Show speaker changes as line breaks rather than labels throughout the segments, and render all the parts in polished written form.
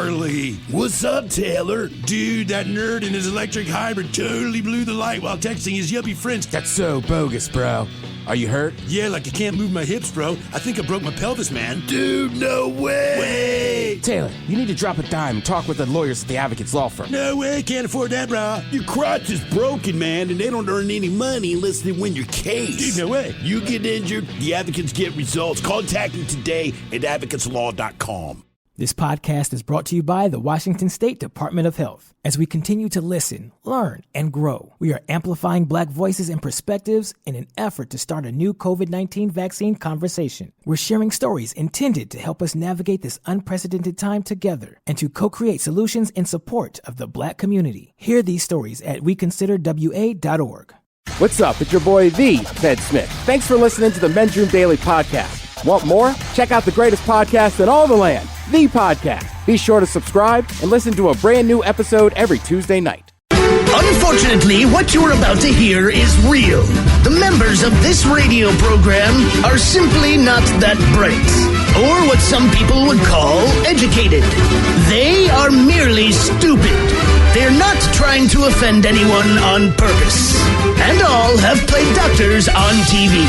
Charlie.
What's up, Taylor?
Dude, that nerd in his electric hybrid totally blew the light while texting his yuppie friends.
That's so bogus, bro. Are you hurt?
Yeah, like I can't move my hips, bro. I think I broke my pelvis, man.
Dude, no way!
Taylor, you need to drop a dime and talk with the lawyers at the Advocates Law Firm.
No way, can't afford that, bro.
Your crotch is broken, man, and they don't earn any money unless they win your case.
Dude, no way.
You get injured, the advocates get results. Contact them today at advocateslaw.com.
This podcast is brought to you by the Washington State Department of Health. As we continue to listen, learn, and grow, we are amplifying Black voices and perspectives in an effort to start a new COVID-19 vaccine conversation. We're sharing stories intended to help us navigate this unprecedented time together and to co-create solutions in support of the Black community. Hear these stories at weconsiderwa.org.
What's up? It's your boy, The Ted Smith. Thanks for listening to the Men's Room Daily Podcast. Want more? Check out the greatest podcast in all the land, The Podcast. Be sure to subscribe and listen to a brand new episode every Tuesday night.
Unfortunately, what you're about to hear is real. The members of this radio program are simply not that bright, or what some people would call educated. They are merely stupid. They're not trying to offend anyone on purpose. And all have played doctors on TV.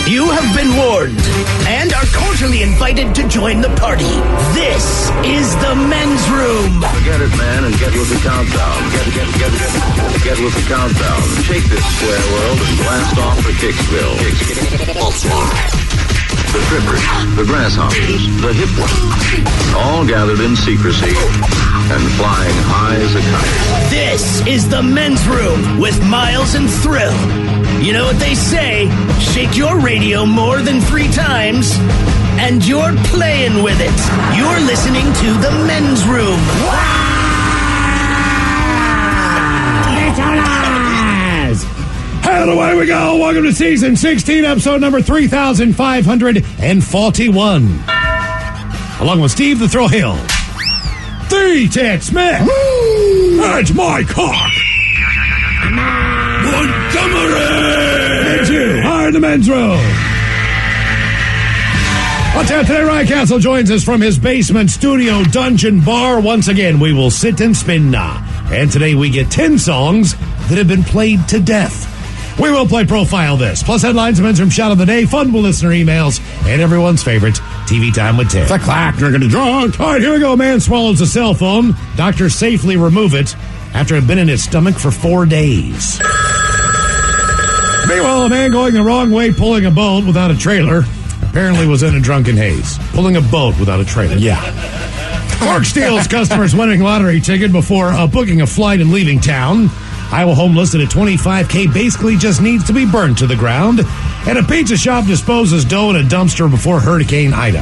You have been warned and are cordially invited to join the party. This is the Men's Room.
Forget it, man, and get with the countdown. Get with the countdown. Shake this square world and blast off for Kicksville. The trippers, the grasshoppers, the hip ones, all gathered in secrecy and flying high as a kite.
This is the Men's Room with Miles and Thrill. You know what they say, shake your radio more than 3 times, and you're playing with it. You're listening to the Men's Room.
And away we go. Welcome to season 16, episode number 3,541. Along with Steve the Thrill Hill, the Ted Smith, and my cock, Montgomery, and you are in the Men's Room. On tap today, Ryan Castle joins us from his basement studio dungeon bar. Once again, we will sit and spin. And today we get 10 songs that have been played to death. We will play Profile This, plus headlines, Men's Room Shout of the Day, fun listener emails, and everyone's favorite, TV Time with Ted.
The clack, drinking a drunk.
All right, here we go. Man swallows a cell phone. Doctors safely remove it after it had been in his stomach for 4 days. Meanwhile, a man going the wrong way pulling a boat without a trailer apparently was in a drunken haze. Pulling a boat without a trailer.
Yeah.
Clerk steals customers' winning lottery ticket before booking a flight and leaving town. Iowa home listed at $25K basically just needs to be burned to the ground. And a pizza shop disposes dough in a dumpster before Hurricane Ida.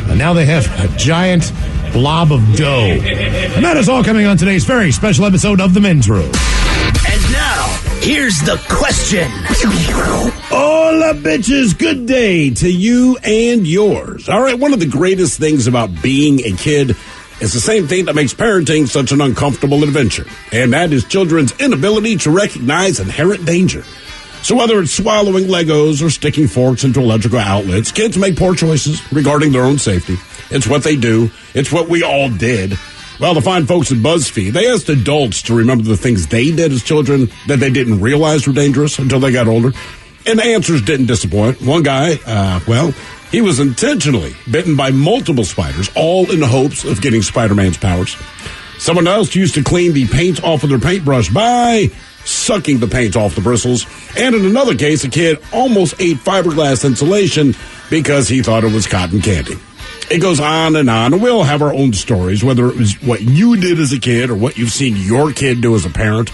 And now they have a giant blob of dough. And that is all coming on today's very special episode of The Men's Room.
And now, here's the question.
Hola, bitches. Good day to you and yours. All right, one of the greatest things about being a kid is the same thing that makes parenting such an uncomfortable adventure, and that is children's inability to recognize inherent danger. So whether it's swallowing Legos or sticking forks into electrical outlets, kids make poor choices regarding their own safety. It's what they do. It's what we all did. Well, the fine folks at BuzzFeed, they asked adults to remember the things they did as children that they didn't realize were dangerous until they got older. And the answers didn't disappoint. One guy, he was intentionally bitten by multiple spiders, all in the hopes of getting Spider-Man's powers. Someone else used to clean the paint off of their paintbrush by sucking the paint off the bristles. And in another case, a kid almost ate fiberglass insulation because he thought it was cotton candy. It goes on, and we all have our own stories, whether it was what you did as a kid or what you've seen your kid do as a parent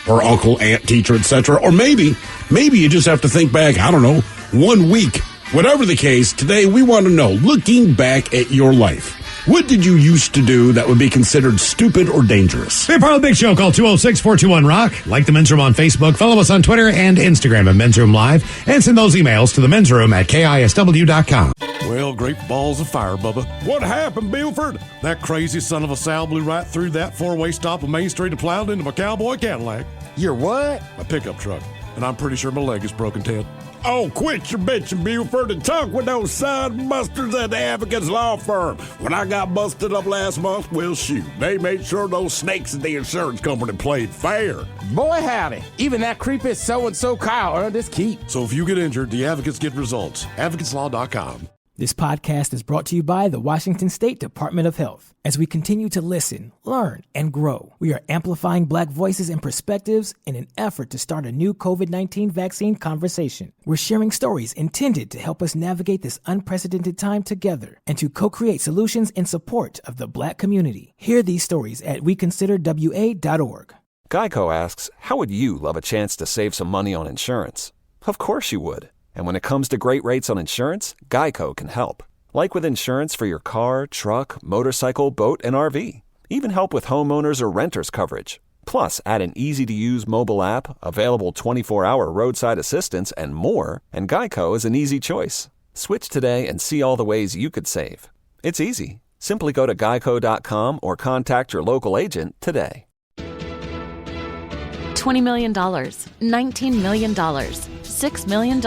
or uncle, aunt, teacher, etc. Or maybe you just have to think back, 1 week. Whatever the case, today we want to know, looking back at your life, what did you used to do that would be considered stupid or dangerous?
Be a part of the big show. Call 206-421-ROCK. Like the Men's Room on Facebook. Follow us on Twitter and Instagram at Men's Room Live. And send those emails to the Men's Room at KISW.com.
Well, great balls of fire, Bubba. What happened, Bilford? That crazy son of a Sal blew right through that four-way stop on Main Street and plowed into my cowboy Cadillac.
Your what?
My pickup truck. And I'm pretty sure my leg is broken, Ted. Oh, quit your bitching, Buford, and talk with those side busters at the Advocates Law Firm. When I got busted up last month, well, shoot, they made sure those snakes at the insurance company played fair.
Boy, howdy. Even that creepy so-and-so Kyle earned his keep.
So if you get injured, the advocates get results. AdvocatesLaw.com.
This podcast is brought to you by the Washington State Department of Health. As we continue to listen, learn, and grow, we are amplifying Black voices and perspectives in an effort to start a new COVID-19 vaccine conversation. We're sharing stories intended to help us navigate this unprecedented time together and to co-create solutions in support of the Black community. Hear these stories at weconsiderwa.org.
Geico asks, how would you love a chance to save some money on insurance? Of course you would. And when it comes to great rates on insurance, Geico can help. Like with insurance for your car, truck, motorcycle, boat, and RV. Even help with homeowners or renters coverage. Plus, add an easy-to-use mobile app, available 24-hour roadside assistance, and more, and Geico is an easy choice. Switch today and see all the ways you could save. It's easy. Simply go to geico.com or contact your local agent today.
$20 million, $19 million, $6 million.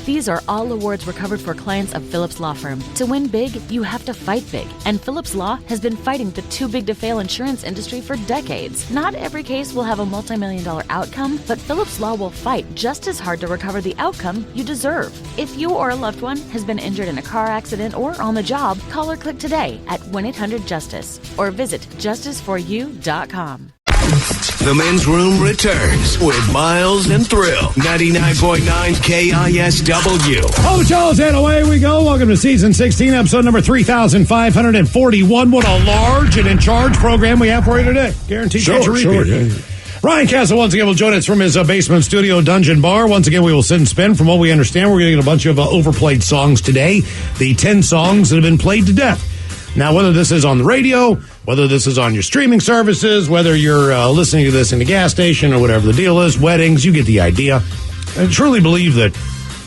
These are all awards recovered for clients of Phillips Law Firm. To win big, you have to fight big. And Phillips Law has been fighting the too-big-to-fail insurance industry for decades. Not every case will have a multi-million-dollar outcome, but Phillips Law will fight just as hard to recover the outcome you deserve. If you or a loved one has been injured in a car accident or on the job, call or click today at 1-800-JUSTICE or visit justiceforyou.com.
The Men's Room returns with Miles and Thrill. 99.9 KISW.
Oh, Charles, and away we go. Welcome to Season 16, Episode number 3,541. What a large and in charge program we have for you today. Guaranteed catch a repeat.
Yeah.
Ryan Castle once again will join us from his basement studio dungeon bar. Once again, we will sit and spin. From what we understand, we're going to get a bunch of overplayed songs today. The 10 songs that have been played to death. Now, whether this is on the radio, whether this is on your streaming services, whether you're listening to this in a gas station or whatever the deal is, weddings, you get the idea. I truly believe that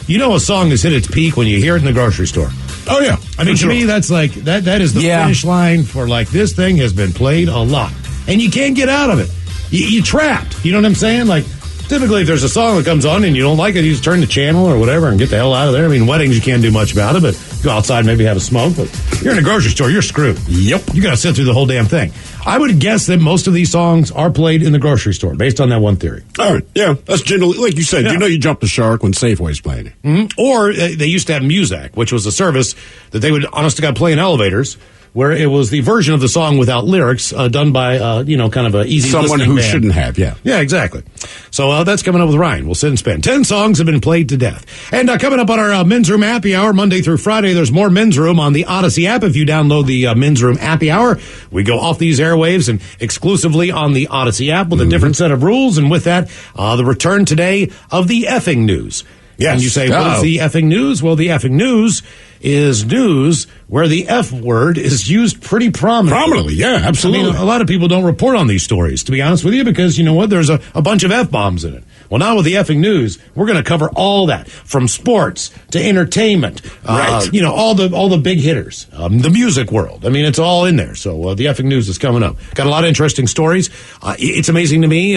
a song has hit its peak when you hear it in the grocery store.
Oh, yeah.
I mean, to me, that's like, that is the finish line for, like, this thing has been played a lot. And you can't get out of it. You're trapped. You know what I'm saying? Like, typically, if there's a song that comes on and you don't like it, you just turn the channel or whatever and get the hell out of there. I mean, weddings, you can't do much about it, but go outside, maybe have a smoke. But you're in a grocery store, you're screwed. Yep. You got to sit through the whole damn thing. I would guess that most of these songs are played in the grocery store, based on that one theory.
All right. Yeah, that's generally, like you said, you jump the shark when Safeway's playing it.
Mm-hmm. Or they used to have Muzak, which was a service that they would, honest to God, play in elevators, where it was the version of the song without lyrics, done by, kind of a easy
someone who
band.
Shouldn't have, yeah.
Yeah, exactly. So that's coming up with Ryan. We'll sit and spin. 10 songs have been played to death. And coming up on our Men's Room Happy Hour, Monday through Friday, there's more Men's Room on the Odyssey app. If you download the Men's Room Happy Hour, we go off these airwaves and exclusively on the Odyssey app with a different set of rules. And with that, the return today of the effing news.
Yes.
And you say, what is the effing news? Well, the effing news is news where the F word is used pretty prominently.
Prominently, yeah, absolutely.
I mean, a lot of people don't report on these stories, to be honest with you, because you know what? There's a bunch of F-bombs in it. Well, now with the effing news, we're going to cover all that, from sports to entertainment,
right?
All the big hitters, the music world. I mean, it's all in there. So the effing news is coming up. Got a lot of interesting stories. It's amazing to me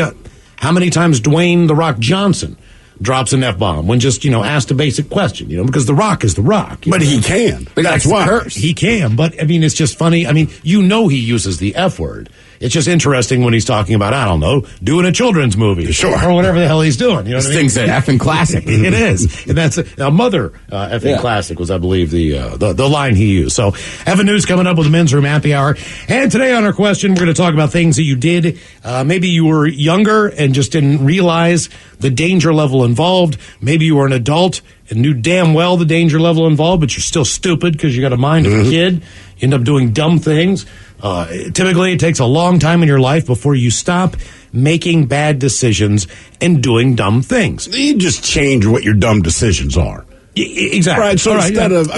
how many times Dwayne "The Rock" Johnson drops an F-bomb when just, asked a basic question, because The Rock is The Rock.
But he can. That's why.
He can, but, I mean, it's just funny. I mean, he uses the F word. It's just interesting when he's talking about, I don't know, doing a children's movie.
Sure.
Or whatever the hell he's doing. You know what I mean?
Thing's an effing classic.
It is. And that's a mother effing classic was, I believe, the line he used. So, effing news coming up with the Men's Room Happy Hour. And today on our question, we're going to talk about things that you did. Maybe you were younger and just didn't realize the danger level involved. Maybe you were an adult and knew damn well the danger level involved, but you're still stupid because you got a mind of a kid. You end up doing dumb things. Typically, it takes a long time in your life before you stop making bad decisions and doing dumb things.
You just change what your dumb decisions are.
Exactly.
Right, so instead of,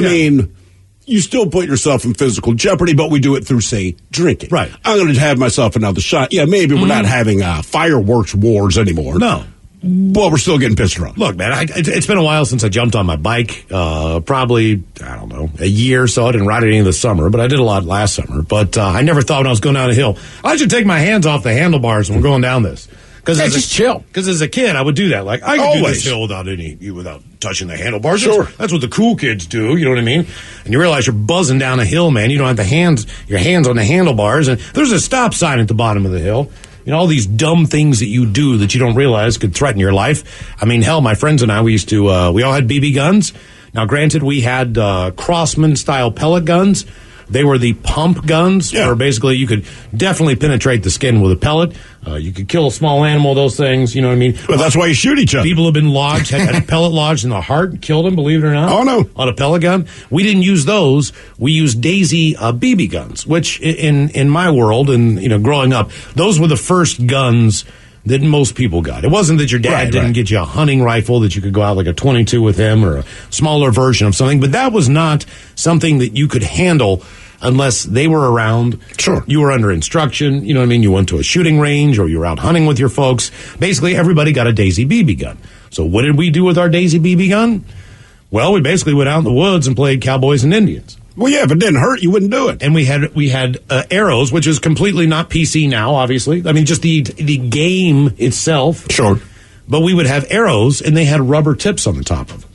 you still put yourself in physical jeopardy, but we do it through, say, drinking.
Right.
I'm going to have myself another shot. Yeah, maybe we're not having fireworks wars anymore.
No.
Well, we're still getting pissed drunk.
Look, man, it's been a while since I jumped on my bike. Probably, I don't know, a year or so. I didn't ride it any of the summer, but I did a lot last summer. But I never thought when I was going down a hill, I should take my hands off the handlebars when we're going down this.
Just chill.
Because as a kid, I would do that. Like, I could do this hill without touching the handlebars. Sure. That's what the cool kids do, you know what I mean? And you realize you're buzzing down a hill, man. You don't have your hands on the handlebars. And there's a stop sign at the bottom of the hill. You know, all these dumb things that you do that you don't realize could threaten your life. I mean, hell, my friends and I, we all had BB guns. Now, granted, we had Crossman-style pellet guns. They were the pump guns, where basically you could definitely penetrate the skin with a pellet. You could kill a small animal, those things, you know what I mean?
Well, that's why you shoot each other.
People have been lodged, had a pellet lodged in the heart, killed them, believe it or not.
Oh, no.
On a pellet gun. We didn't use those. We used Daisy BB guns, which in my world and, you know, growing up, those were the first guns that most people got. It wasn't that your dad didn't get you a hunting rifle that you could go out like a 22 with him or a smaller version of something, but that was not something that you could handle unless they were around.
Sure.
You were under instruction. You know what I mean? You went to a shooting range or you were out hunting with your folks. Basically, everybody got a Daisy BB gun. So what did we do with our Daisy BB gun? Well, we basically went out in the woods and played cowboys and Indians.
Well, yeah, if it didn't hurt, you wouldn't do it.
And we had arrows, which is completely not PC now, obviously. I mean, just the game itself.
Sure.
But we would have arrows, and they had rubber tips on the top of them.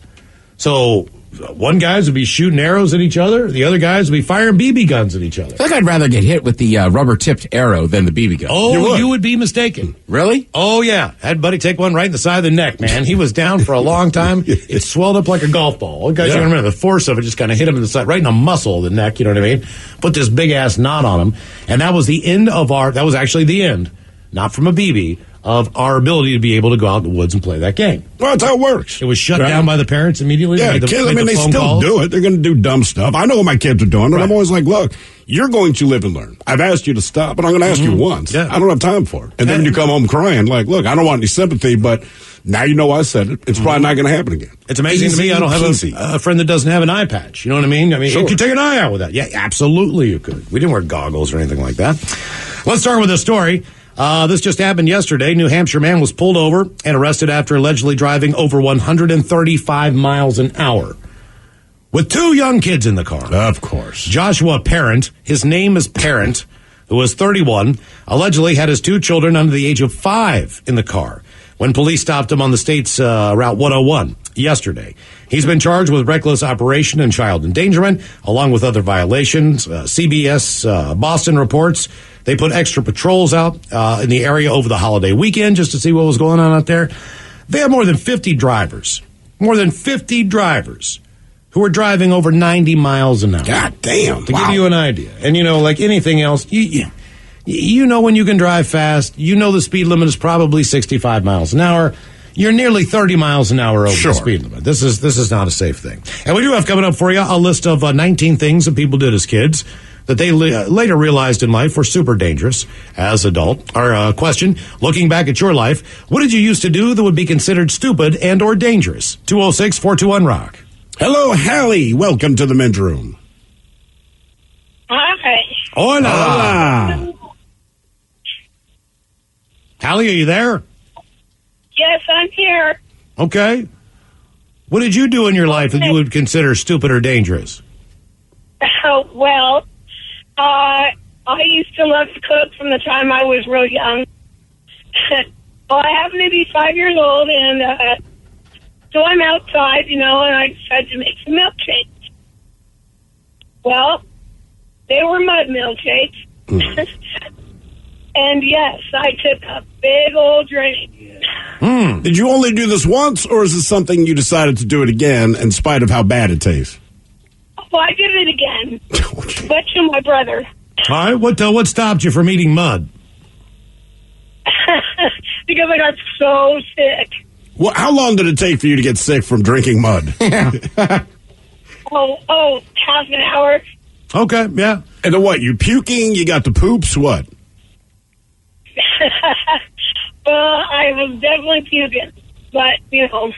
So one guys would be shooting arrows at each other. The other guys would be firing BB guns at each other.
I think I'd rather get hit with the rubber-tipped arrow than the BB gun.
Oh, you would be mistaken.
Really?
Oh, yeah. I had Buddy take one right in the side of the neck, man. He was down for a long time. It swelled up like a golf ball. All guys, you remember, the force of it just kind of hit him in the side, right in the muscle of the neck, you know what I mean? Put this big-ass knot on him. And that was the end of that was actually the end, not from a BB, of our ability to be able to go out in the woods and play that game.
Well, that's how it works.
It was shut down by the parents immediately.
Yeah, kids, they still do it. They're going to do dumb stuff. I know what my kids are doing, and I'm always like, look, you're going to live and learn. I've asked you to stop, but I'm going to ask you once. Yeah. I don't have time for it. And then when you come home crying, like, look, I don't want any sympathy, but now you know I said it. It's probably not going to happen again.
It's amazing to me. I don't have a friend that doesn't have an eye patch. You know what I mean? I mean, you could take an eye out with that. Yeah, absolutely you could. We didn't wear goggles or anything like that. Let's start with a story. This just happened yesterday. New Hampshire man was pulled over and arrested after allegedly driving over 135 miles an hour with two young kids in the car.
Of course.
Joshua Parent, his name is Parent, who was 31, allegedly had his two children under the age of 5 in the car when police stopped him on the state's Route 101 yesterday. He's been charged with reckless operation and child endangerment, along with other violations. CBS Boston reports they put extra patrols out in the area over the holiday weekend just to see what was going on out there. They have more than 50 drivers who are driving over 90 miles an hour.
God damn.
To give you an idea. And, you know, like anything else, you know when you can drive fast. You know the speed limit is probably 65 miles an hour. You're nearly 30 miles an hour over the speed limit. This is not a safe thing. And we do have coming up for you a list of 19 things that people did as kids that they later realized in life were super dangerous as adult. Our question, looking back at your life, what did you used to do that would be considered stupid and or dangerous? 206-421-ROCK.
Hello, Hallie. Welcome to the men's room.
Hi.
Hola. Hallie, are you there?
Yes, I'm here.
Okay. What did you do in your life that you would consider stupid or dangerous?
Well, I used to love to cook from the time I was real young. Well, I happen to be 5 years old, and so I'm outside, you know, and I decided to make some milkshakes. Well, they were mud milkshakes. And yes, I took a big old drink.
Did you only do this once, or is this something you decided to do it again in spite of how bad it tastes?
Oh, I did it again. But to my brother.
All right, what stopped you from eating mud?
Because I got so sick.
Well, how long did it take for you to get sick from drinking mud?
Oh, half an hour.
Okay, yeah.
And then what, you puking, you got the poops, what?
I was definitely puking, but, you know.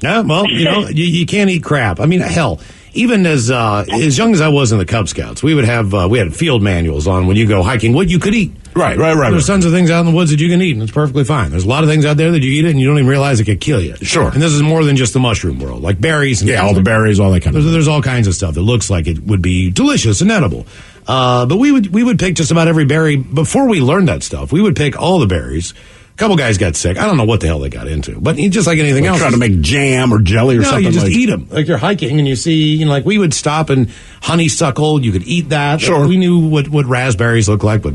Yeah, well, you know, you can't eat crap. I mean, hell, even as young as I was in the Cub Scouts, we had field manuals on when you go hiking, what you could eat.
Right.
There's tons of things out in the woods that you can eat, and it's perfectly fine. There's a lot of things out there that you eat it, and you don't even realize it could kill you.
Sure.
And this is more than just the mushroom world, like berries. And
all the berries, all that kind of stuff.
There's all kinds of stuff that looks like it would be delicious and edible. But we would pick just about every berry. Before we learned that stuff, we would pick all the berries A couple guys got sick. I don't know what the hell they got into, but just like anything else.
Trying to make jam or jelly or something.
No, you just eat them. Like you're hiking and you see, like we would stop and honeysuckle. You could eat that.
Sure.
We knew what raspberries look like, but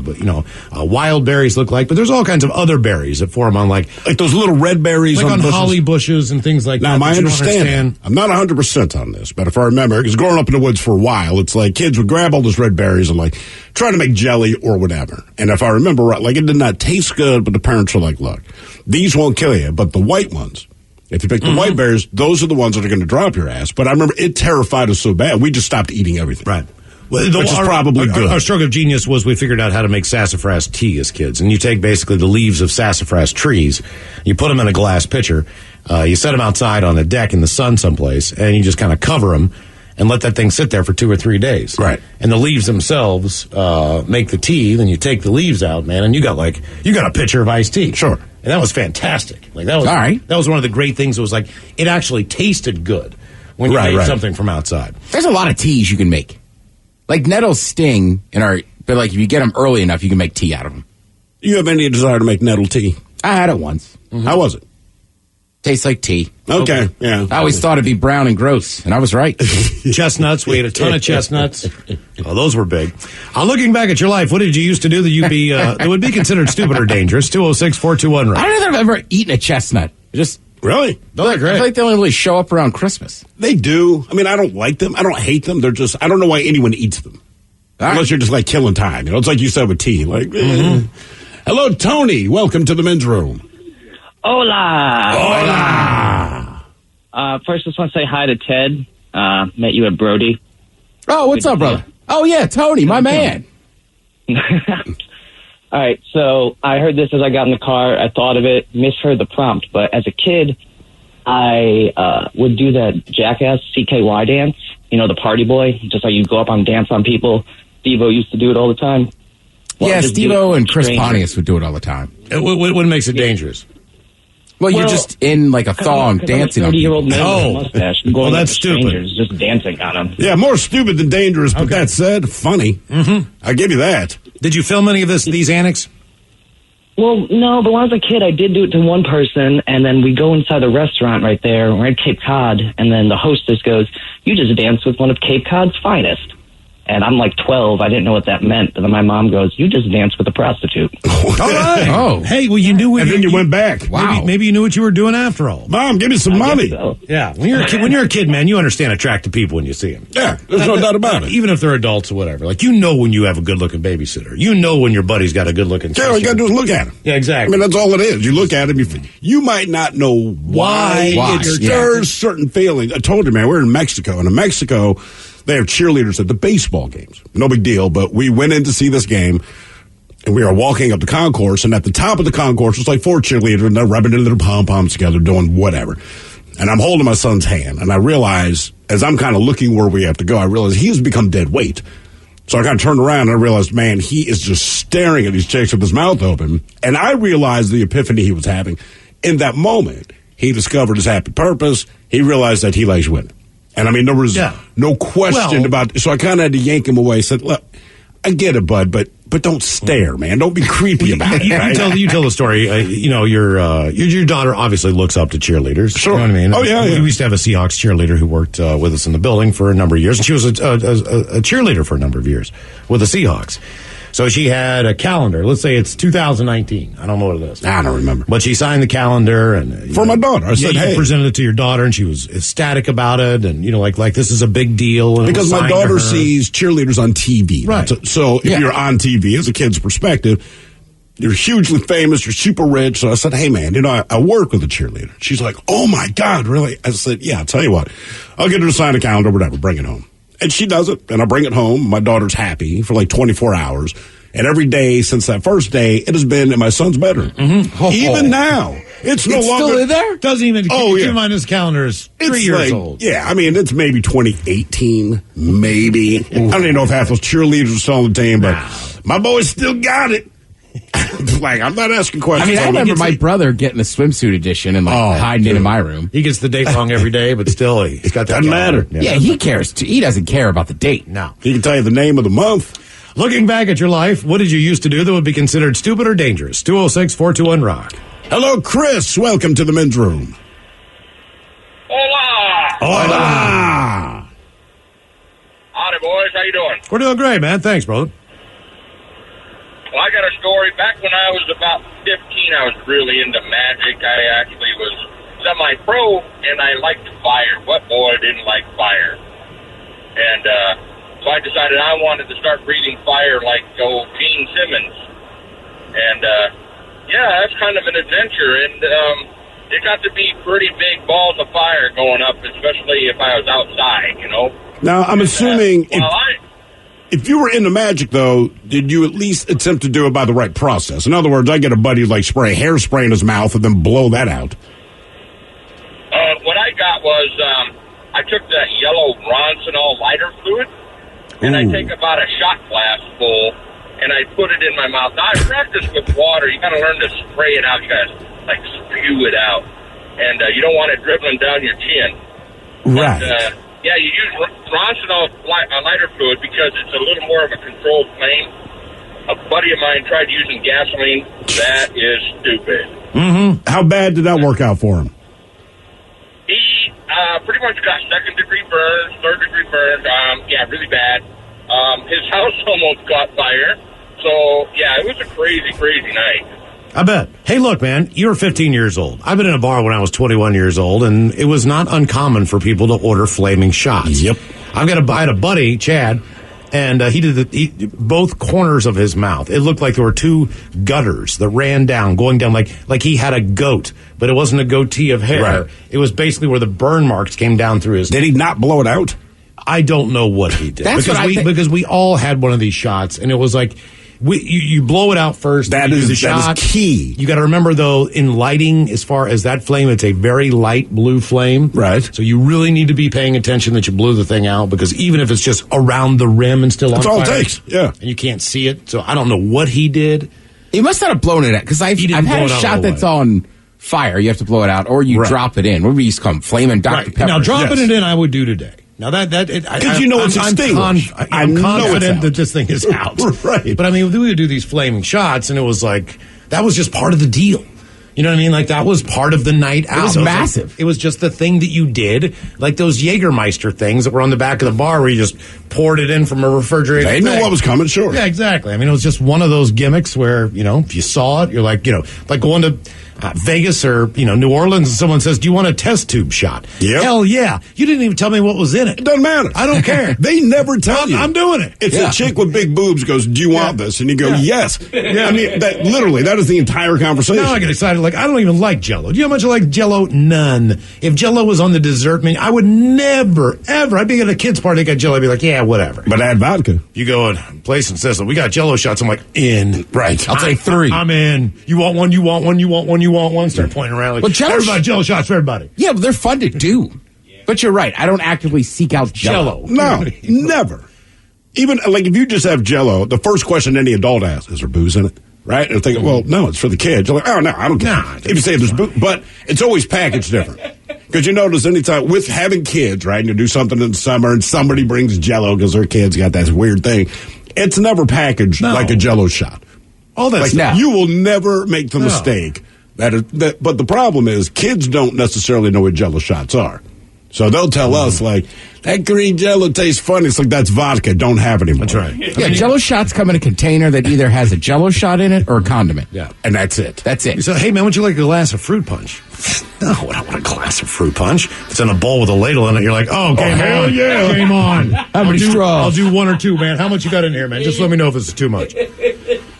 wild berries look like. But there's all kinds of other berries that form on like
those little red berries
like on
bushes.
holly bushes and things like that.
Now, my
that
understanding, I'm not 100% on this, but if I remember, because growing up in the woods for a while, it's like kids would grab all those red berries and like try to make jelly or whatever. And if I remember right, like it did not taste good, but the parents were like, look, these won't kill you, but the white ones, if you pick the white berries, those are the ones that are going to drop your ass. But I remember it terrified us so bad, we just stopped eating everything.
Right.
Which is probably good.
Our stroke of genius was we figured out how to make sassafras tea as kids. And you take basically the leaves of sassafras trees, you put them in a glass pitcher, you set them outside on a deck in the sun someplace, and you just kind of cover them and let that thing sit there for 2 or 3 days.
Right.
And the leaves themselves make the tea. Then you take the leaves out, man, and you got a pitcher of iced tea.
Sure.
And that was fantastic. Like that was
all right.
That was one of the great things. It was like it actually tasted good when you made something from outside.
There's a lot of teas you can make. Like nettles sting, but like if you get them early enough, you can make tea out of them.
Do you have any desire to make nettle tea?
I had it once.
Mm-hmm. How was it?
Tastes like tea.
Okay, yeah.
I always thought it'd be brown and gross, and I was right.
Chestnuts, we ate a ton of chestnuts. Oh, those were big. Looking back at your life, what did you used to do that would be considered stupid or dangerous? 206-421.
I don't know that I've ever eaten a chestnut.
Really?
They're great.
I feel like they only really show up around Christmas.
They do. I mean, I don't like them. I don't hate them. They're just, I don't know why anyone eats them. Unless you're just like killing time. It's like you said with tea. Like, Hello, Tony. Welcome to the men's room.
Hola.
Hola.
First, just want to say hi to Ted. Met you at Brody.
Oh, what's up, brother? Oh, yeah, Tony, my man.
All right, so I heard this as I got in the car. I thought of it, misheard the prompt. But as a kid, I would do that jackass CKY dance. The party boy. Just like you go up and dance on people. Steve-O used to do it all the time.
Yeah, Steve-O and Chris Pontius would do it all the time.
What makes it dangerous?
Well, you're just in like a thong dancing on people.
30-year-old man with a mustache. Going
that's stupid.
Strangers, just dancing on them.
Yeah, more stupid than dangerous, but that said, funny. Mm-hmm. I give you that.
Did you film any of these antics?
Well, no, but when I was a kid, I did do it to one person, and then we go inside the restaurant right there. We're at Cape Cod, and then the hostess goes, "You just danced with one of Cape Cod's finest." And I'm like 12. I didn't know what that meant. And then my mom goes, "You just danced with a prostitute."
All right.
Oh.
Hey, well, you knew what
and then you went back.
Wow.
Maybe you knew what you were doing after all.
Mom, give me some money.
So.
Yeah. When you're a kid, man, you understand attractive people when you see them.
Yeah, there's no doubt about it.
Even if they're adults or whatever. Like, when you have a good-looking babysitter. When your buddy's got a good-looking
Yeah, all you got to do is look at him.
Yeah, exactly.
I mean, that's all it is. You look at him, you might not know why. It stirs certain feelings. I told you, man, we're in Mexico, and in Mexico, they have cheerleaders at the baseball games. No big deal, but we went in to see this game, and we are walking up the concourse, and at the top of the concourse, it's like 4 cheerleaders, and they're rubbing their little pom-poms together, doing whatever. And I'm holding my son's hand, and I realize, as I'm kind of looking where we have to go, I realize he has become dead weight. So I kind of turned around, and I realized, man, he is just staring at these chicks with his mouth open. And I realized the epiphany he was having. In that moment, he discovered his happy purpose. He realized that he likes women. And I mean, there was no question about it. So I kind of had to yank him away. Said, "Look, I get it, bud, but don't stare, man. Don't be creepy about it." Right?
You tell the story. Your daughter obviously looks up to cheerleaders.
Sure.
You know what I mean?
Oh, yeah.
We used to have a Seahawks cheerleader who worked with us in the building for a number of years. And she was a cheerleader for a number of years with the Seahawks. So she had a calendar. Let's say it's 2019. I don't know what it is.
I don't remember.
But she signed the calendar and
for my daughter. I said, "Hey,"
presented it to your daughter, and she was ecstatic about it, and like this is a big deal. And
because my daughter sees cheerleaders on TV,
right?
So if you're on TV, as a kid's perspective, you're hugely famous, you're super rich. So I said, "Hey, man, I work with a cheerleader." She's like, "Oh my God, really?" I said, "Yeah, I'll tell you what, I'll get her to sign a calendar, whatever, bring it home." And she does it, and I bring it home. My daughter's happy for like 24 hours. And every day since that first day, it has been in my son's bedroom. Mm-hmm. Even now. It's no longer.
Still in there?
Doesn't even.
Oh, yeah.
Keep in mind his calendar is 3 years old.
Yeah, I mean, it's maybe 2018, maybe. I don't even know if half those cheerleaders are still on the team, but my boy still got it. Like, I'm not asking questions.
I remember my brother getting a swimsuit edition and hiding it in my room.
He gets the date wrong every day, but still, he's got that.
Doesn't matter.
Yeah, he cares too. He doesn't care about the date.
No.
He can tell you the name of the month.
Looking back at your life, what did you used to do that would be considered stupid or dangerous? 206-421-ROCK.
Hello, Chris. Welcome to the men's room.
Hola!
Hola!
Howdy, boys. How you doing?
We're doing great, man. Thanks, brother.
Well, I got a story. Back when I was about 15, I was really into magic. I actually was semi-pro, and I liked fire. What boy didn't like fire? And so I decided I wanted to start breathing fire like old Gene Simmons. And, yeah, that's kind of an adventure. And it got to be pretty big balls of fire going up, especially if I was outside, you know.
Now, I'm assuming if you were into magic, though, did you at least attempt to do it by the right process? In other words, I get a buddy who like spray hairspray in his mouth and then blow that out.
What I got was I took that yellow Roncinol lighter fluid, and I take about a shot glass full, and I put it in my mouth. Now, I practice with water. You got to learn to spray it out. You got to, like, spew it out. And you don't want it dribbling down your chin.
Right.
But, yeah, you use Roncinol lighter fluid because it's a little more of a controlled flame. A buddy of mine tried using gasoline. That is stupid.
Mm-hmm. How bad did that work out for him?
He pretty much got second-degree burns, third-degree burns. Yeah, really bad. His house almost caught fire. So, yeah, it was a crazy, crazy night.
I bet. Hey, look, man, you're 15 years old. I've been in a bar when I was 21 years old, and it was not uncommon for people to order flaming shots.
Yep.
I had a buddy, Chad, and he did both corners of his mouth. It looked like there were two gutters that ran down, going down like he had a goat, but it wasn't a goatee of hair.
Right.
It was basically where the burn marks came down through his.
Did he not blow it out?
I don't know what he did.
That's
because we all had one of these shots, and it was like you blow it out first.
That is key.
You got to remember, though, in lighting, as far as that flame, it's a very light blue flame.
Right.
So you really need to be paying attention that you blew the thing out, because even if it's just around the rim and still
That's
on
all
fire,
it takes. Yeah.
and you can't see it. So I don't know what he did.
He must not have blown it out, because I've had a shot that's on fire. You have to blow it out, or you drop it in. What do we used to call them? Flaming Dr. Pepper.
Now, dropping it in, I would do today. Now
because you know it's extinguished.
I'm confident that this thing is out.
Right.
But I mean, we would do these flaming shots, and it was like that was just part of the deal. You know what I mean? Like that was part of the night out.
It was massive.
It was just the thing that you did, like those Jägermeister things that were on the back of the bar where you just poured it in from a refrigerator.
They knew what was coming, sure.
Yeah, exactly. I mean, it was just one of those gimmicks where, you know, if you saw it, you're like, you know, like going to Vegas or, you know, New Orleans, and someone says, do you want a test tube shot?
Yep.
Hell yeah. You didn't even tell me what was in it.
It doesn't matter.
I don't care.
They never tell you.
I'm doing it.
It's a chick with big boobs goes, do you want this? And you go, yes. Yeah. I mean, that is the entire conversation.
Now I get excited. Like, I don't even like Jell-O. Do you know how much I like Jell-O? None. If Jell-O was on the dessert menu, I would never, ever. I'd be at a kid's party, got Jell-O, I'd be like, yeah, whatever.
But add vodka.
You go and place and says, we got Jell-O shots. I'm like, in.
Right.
I'll take 3.
I'm in. You want one? You want one? You want one? You want one? Start pointing around like, everybody, Jell-O shots for everybody.
Yeah, but they're fun to do. But you're right. I don't actively seek out Jell-O.
No, never. Even, like, if you just have Jell-O, the first question any adult asks, is there booze in it? Right? And thinking, well, no, it's for the kids. You're like, oh, no, I don't care. If you say there's booze, but it's always packaged different. Because you notice anytime with having kids, right, and you do something in the summer and somebody brings Jell-O because their kids got that weird thing, it's never packaged like a Jell-O shot.
All that's
like, you will never make the mistake. But the problem is kids don't necessarily know what Jell-O shots are. So they'll tell us, like, that green Jell-O tastes funny. It's like, that's vodka. Don't have any more.
That's right.
Yeah, Jell-O shots come in a container that either has a Jell-O shot in it or a condiment.
Yeah.
And that's it.
That's it.
So, hey, man, would you like a glass of fruit punch? No, I don't want a glass of fruit punch. It's in a bowl with a ladle in it. You're like, oh, game
hell
on.
yeah.
Game on.
How many straws?
I'll do 1 or 2, man. How much you got in here, man? Just let me know if it's too much.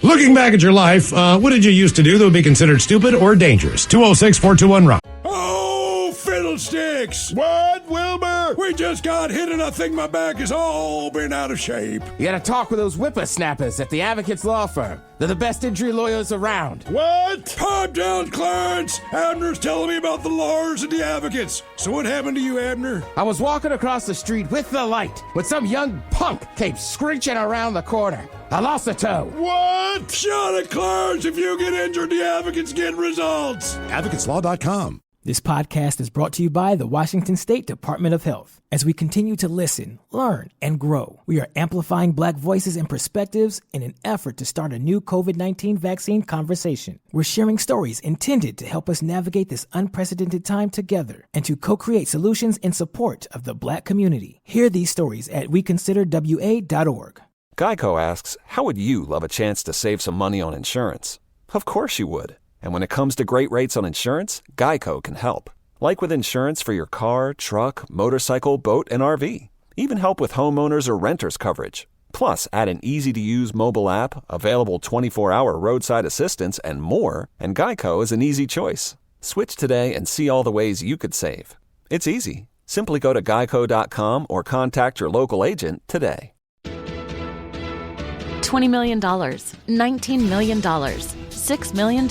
Looking back at your life, what did you used to do that would be considered stupid or dangerous? 206-421-ROCK.
Oh, fiddlesticks! What, Wilbur? We just got hit and I think my back has all been out of shape.
You gotta talk with those whippersnappers at the Advocates Law Firm. They're the best injury lawyers around.
What? Pipe down, Clarence! Abner's telling me about the lawyers and the advocates. So what happened to you, Abner?
I was walking across the street with the light when some young punk came screeching around the corner. I lost a toe.
What? Shut it, Clarence! If you get injured, the advocates get results.
AdvocatesLaw.com.
This podcast is brought to you by the Washington State Department of Health. As we continue to listen, learn, and grow, we are amplifying Black voices and perspectives in an effort to start a new COVID-19 vaccine conversation. We're sharing stories intended to help us navigate this unprecedented time together and to co-create solutions in support of the Black community. Hear these stories at weconsiderwa.org.
Geico asks, how would you love a chance to save some money on insurance? Of course you would. And when it comes to great rates on insurance, Geico can help. Like with insurance for your car, truck, motorcycle, boat, and RV. Even help with homeowners or renters coverage. Plus, add an easy-to-use mobile app, available 24-hour roadside assistance, and more, and Geico is an easy choice. Switch today and see all the ways you could save. It's easy. Simply go to geico.com or contact your local agent today.
$20 million, $19 million, $6 million.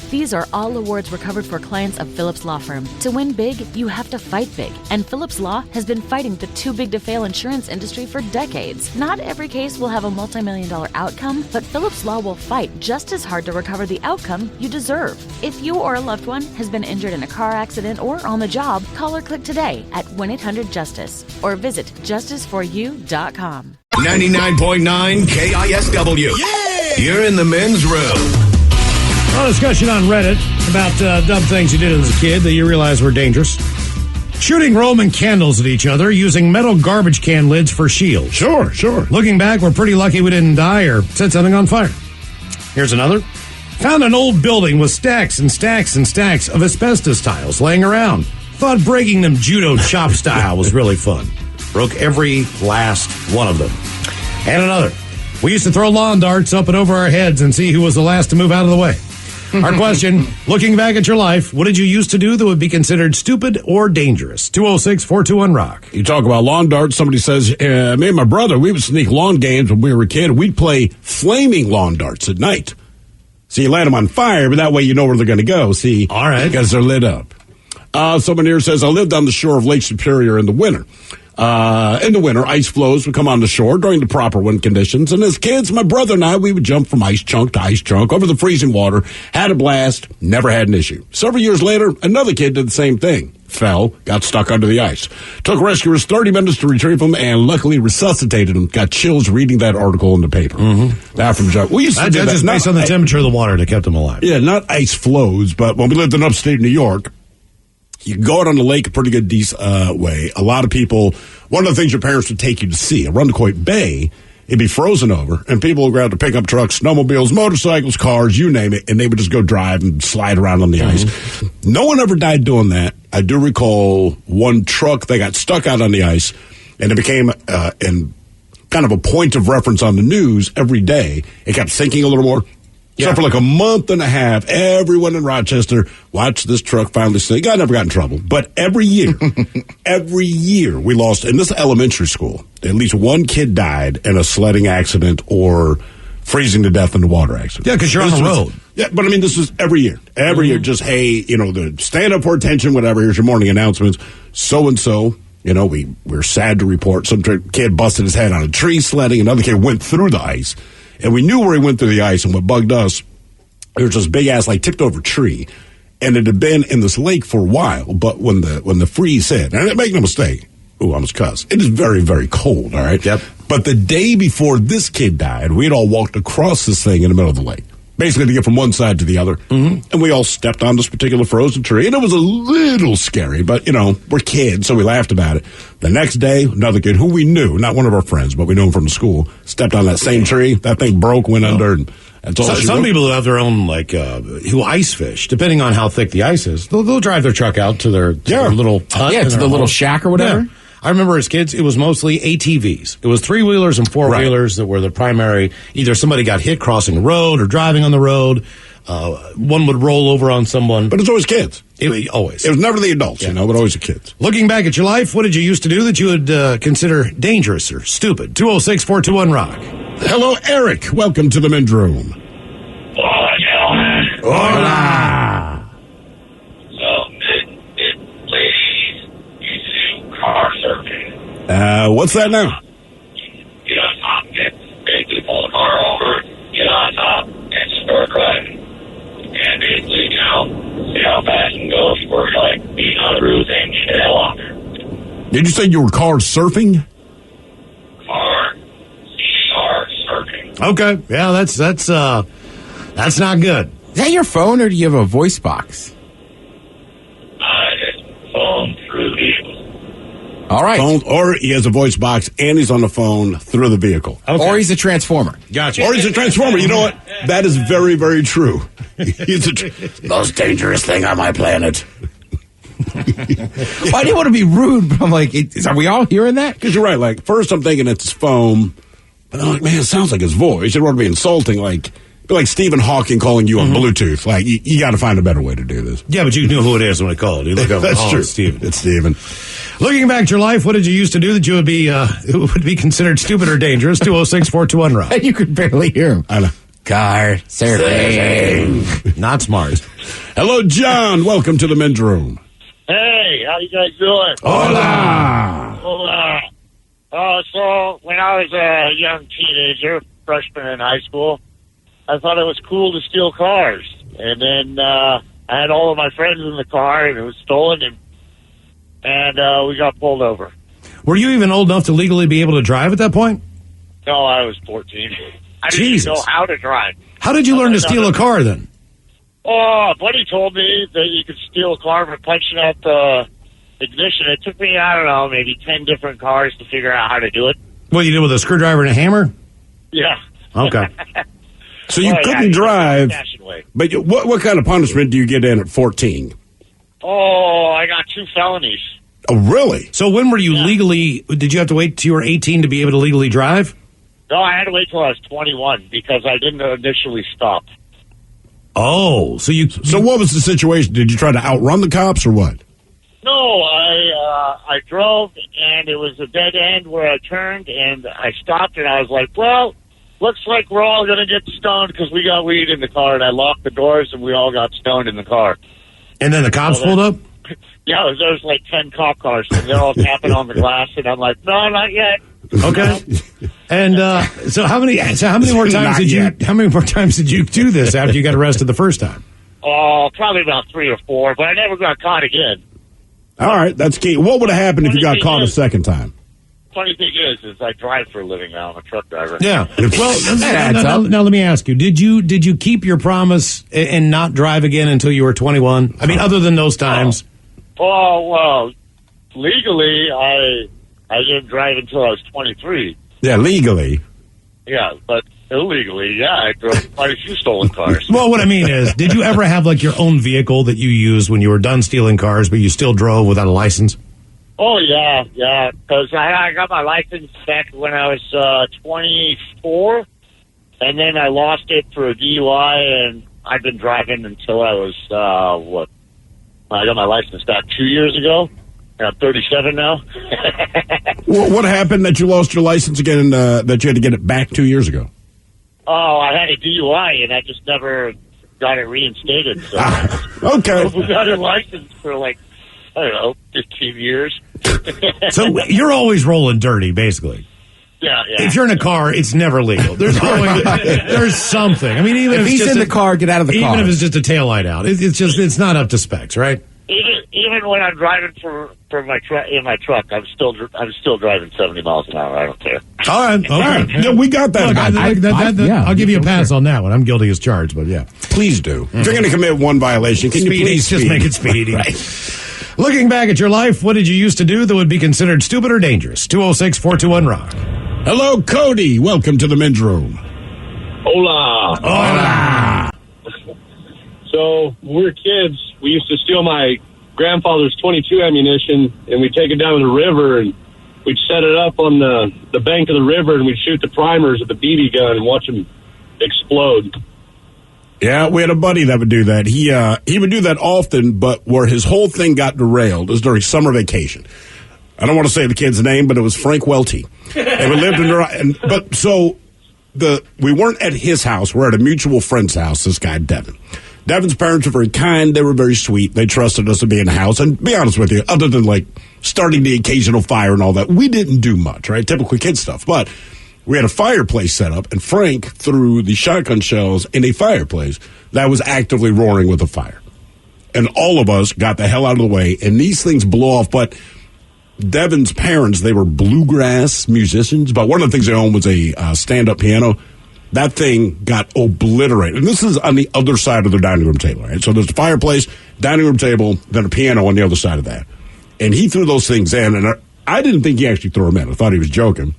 These are all awards recovered for clients of Phillips Law Firm. To win big, you have to fight big. And Phillips Law has been fighting the too-big-to-fail insurance industry for decades. Not every case will have a multi-million-dollar outcome, but Phillips Law will fight just as hard to recover the outcome you deserve. If you or a loved one has been injured in a car accident or on the job, call or click today at 1-800-JUSTICE or visit justiceforyou.com.
99.9 KISW. Yeah! You're in the men's room.
A discussion on Reddit about dumb things you did as a kid that you realized were dangerous. Shooting Roman candles at each other using metal garbage can lids for shields.
Sure.
Looking back, we're pretty lucky we didn't die or set something on fire. Here's another. Found an old building with stacks and stacks and stacks of asbestos tiles laying around. Thought breaking them judo chop style was really fun. Broke every last one of them. And another. We used to throw lawn darts up and over our heads and see who was the last to move out of the way. Our question, looking back at your life, what did you used to do that would be considered stupid or dangerous? 206-421-ROCK.
You talk about lawn darts. Somebody says, me and my brother, we would sneak lawn games when we were a kid. We'd play flaming lawn darts at night. So you light them on fire, but that way you know where they're going to go. See?
All right.
Because they're lit up. Someone here says, I lived on the shore of Lake Superior in the winter. In the winter, ice floes would come on the shore during the proper wind conditions. And as kids, my brother and I, we would jump from ice chunk to ice chunk over the freezing water, had a blast, never had an issue. Several years later, another kid did the same thing. Fell, got stuck under the ice. Took rescuers 30 minutes to retrieve him and luckily resuscitated him. Got chills reading that article in the paper. Mm-hmm. That from Joe. We used to do that.
Just based on the temperature of the water that kept him alive.
Yeah, not ice flows, but when we lived in upstate New York, you can go out on the lake a pretty good way. A lot of people, one of the things your parents would take you to see, Arundecoit Bay, it'd be frozen over, and people would go out to pick up trucks, snowmobiles, motorcycles, cars, you name it, and they would just go drive and slide around on the ice. No one ever died doing that. I do recall one truck, they got stuck out on the ice, and it became kind of a point of reference on the news every day. It kept sinking a little more. Yeah. So for like a month and a half, everyone in Rochester watched this truck finally sink. I never got in trouble. But every year we lost, in this elementary school, at least one kid died in a sledding accident or freezing to death in a water accident.
Yeah, because you're on the road.
Yeah, but I mean, this was every year. Every year, just, hey, the stand up for attention, whatever, here's your morning announcements. So-and-so, we're sad to report some kid busted his head on a tree sledding. Another kid went through the ice. And we knew where he went through the ice, and what bugged us, there was this big-ass, tipped over tree, and it had been in this lake for a while, but when the freeze hit, and make no mistake, I almost cussed, it is very, very cold, all right?
Yep.
But the day before this kid died, we'd all walked across this thing in the middle of the lake, basically to get from one side to the other, and we all stepped on this particular frozen tree, and it was a little scary, but, we're kids, so we laughed about it. The next day, another kid who we knew, not one of our friends, but we knew him from the school, stepped on that same tree. That thing broke, went under, and that's all.
Some people who have their own, who ice fish, depending on how thick the ice is, they'll drive their truck out to their little hut.
Yeah, to the little shack or whatever.
Yeah. I remember as kids, it was mostly ATVs. It was 3-wheelers and 4-wheelers that were the primary. Either somebody got hit crossing the road or driving on the road. One would roll over on someone.
But it's always kids.
Always.
It was never the adults, but always the kids.
Looking back at your life, what did you used to do that you would consider dangerous or stupid? 206-421-ROCK.
Hello, Eric. Welcome to the men's room.
Hola, gentlemen.
Hola.
So, ladies, you do car surfing.
What's that now?
Get on top, basically pull the car over, get on top, and start driving. And basically, how fast it can go if we're like being on the roof and shit helicopter.
Did you say you were car surfing?
Car surfing.
Okay, yeah, that's not good.
Is that your phone, or do you have a voice box?
Phone through the vehicle.
All right.
Phone, or he has a voice box and he's on the phone through the vehicle.
Okay. Or he's a transformer.
Gotcha.
Or he's a transformer. You know what? That is very, very true. He's the most dangerous thing on my planet.
Well, I didn't want to be rude, but I'm like, are we all hearing that?
Because you're right. Like, first I'm thinking it's his phone, but I'm like, man, it sounds like his voice. You don't want to be insulting, like Stephen Hawking calling you on Bluetooth. Like, you got to find a better way to do this.
Yeah, but you knew who it is when it called. You look up.
That's true.
It's Steven.
It's Steven.
Looking back at your life, what did you used to do that you would be considered stupid or dangerous? 206-421-ROCK.
You could barely hear him.
I know.
Car surfing.
Not smart.
Hello, John. Welcome to the men's room.
Hey, how you guys doing?
Hola.
Hola. So when I was a young teenager, freshman in high school, I thought it was cool to steal cars. And then I had all of my friends in the car, and it was stolen, and we got pulled over.
Were you even old enough to legally be able to drive at that point?
No, I was 14. I didn't even know how to drive.
How did you learn to steal a car then?
Oh, a buddy told me that you could steal a car by punching out the ignition. It took me, I don't know, maybe 10 different cars to figure out how to do it.
What, you did with a screwdriver and a hammer?
Yeah.
Okay.
So you couldn't drive, but what kind of punishment do you get in at 14?
Oh, I got 2 felonies.
Oh, really?
So when were you legally, did you have to wait till you were 18 to be able to legally drive?
No, I had to wait till I was 21 because I didn't initially stop.
Oh, so
what was the situation? Did you try to outrun the cops or what?
No, I drove, and it was a dead end where I turned, and I stopped, and I was like, well, looks like we're all going to get stoned because we got weed in the car, and I locked the doors, and we all got stoned in the car.
And then the cops pulled up?
Yeah, there was like 10 cop cars, and they're all tapping on the glass, and I'm like, no, not yet.
Okay. And so how many more times did you do this after you got arrested the first time?
Oh, probably about 3 or 4, but I never got caught again.
All right, that's key. What would have happened if you got caught a second time?
Funny thing is I drive for a living now. I'm a truck driver.
Yeah. Well, now let me ask you: Did you keep your promise and not drive again until you were 21? I mean, other than those times.
Oh well, legally I didn't drive until I was 23.
Yeah, legally.
Yeah, but illegally, yeah, I drove quite a few stolen cars.
Well, what I mean is, did you ever have like your own vehicle that you used when you were done stealing cars, but you still drove without a license?
Oh, yeah, because I got my license back when I was 24, and then I lost it for a DUI, and I've been driving until I was, I got my license back 2 years ago, and I'm 37 now.
What happened that you lost your license again and that you had to get it back 2 years ago?
Oh, I had a DUI, and I just never got it reinstated. So
okay.
We got a license for like, I don't know, 15 years.
So you're always rolling dirty, basically.
Yeah.
If you're in a car, it's never legal. There's always there's something. I mean, even
if he's in the car, get out of the car.
Even if it's just a taillight out, it's not up to specs, right?
Even when I'm driving for my in my truck, I'm still driving 70 miles an hour. I don't care.
All right.
Yeah, we got that.
Look, I'll give you a pass on that one. I'm guilty as charged, but yeah.
Please do. If you're going to commit one violation, can you please
just make it speedy?
Right.
Looking back at your life, what did you used to do that would be considered stupid or dangerous? 206-421-ROCK.
Hello, Cody. Welcome to the men's room.
Hola.
Hola.
So, when we were kids, we used to steal my grandfather's .22 ammunition, and we'd take it down to the river, and we'd set it up on the bank of the river, and we'd shoot the primers with the BB gun and watch them explode.
Yeah, we had a buddy that would do that. He would do that often, but where his whole thing got derailed was during summer vacation. I don't want to say the kid's name, but it was Frank Welty. And we lived we weren't at his house. We're at a mutual friend's house, this guy, Devin. Devin's parents were very kind. They were very sweet. They trusted us to be in the house. And to be honest with you, other than like starting the occasional fire and all that, we didn't do much, right? Typical kid stuff. But we had a fireplace set up, and Frank threw the shotgun shells in a fireplace that was actively roaring with a fire. and all of us got the hell out of the way, and these things blow off. But Devin's parents, they were bluegrass musicians, but one of the things they owned was a stand-up piano. That thing got obliterated. And this is on the other side of their dining room table, right? So there's a fireplace, dining room table, then a piano on the other side of that. And he threw those things in, and I didn't think he actually threw them in. I thought he was joking.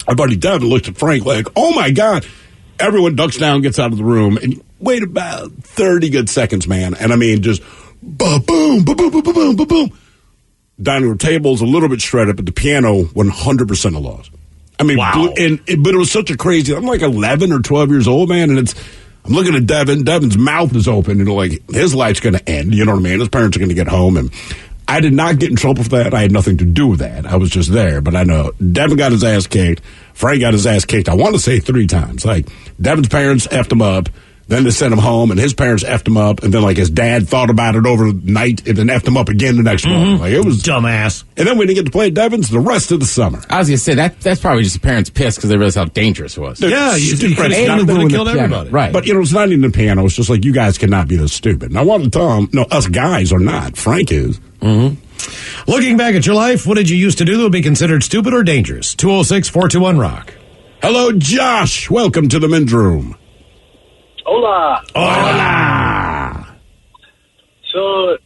Our buddy Devin looked at Frank like, oh, my God. Everyone ducks down, gets out of the room, and wait about 30 good seconds, man. And I mean, just ba-boom, ba-boom, ba-boom, ba-boom. Dining room table's a little bit shredded, but the piano 100% a loss. I mean,
wow.
But it was such a crazy. I'm like 11 or 12 years old, man, and I'm looking at Devin. Devin's mouth is open, and like his life's going to end. You know what I mean? His parents are going to get home, and I did not get in trouble for that. I had nothing to do with that. I was just there. But I know Devin got his ass kicked. Frank got his ass kicked. I want to say 3 times. Like Devin's parents effed him up. Then they sent him home, and his parents effed him up, and then, like, his dad thought about it overnight and then effed him up again the next morning. Like, it was
dumbass.
And then we didn't get to play at Devon's the rest of the summer.
I was going to say, that's probably just the parents pissed because they realized how dangerous it was.
Yeah, you could have killed everybody.
Right.
But, it's not even the piano. It's just like, you guys cannot be this stupid. And I wanted to tell them, no, us guys are not. Frank is.
Mm-hmm. Looking back at your life, what did you used to do that would be considered stupid or dangerous? 206-421-ROCK.
Hello, Josh. Welcome to the men's room.
Hola.
Hola.
So,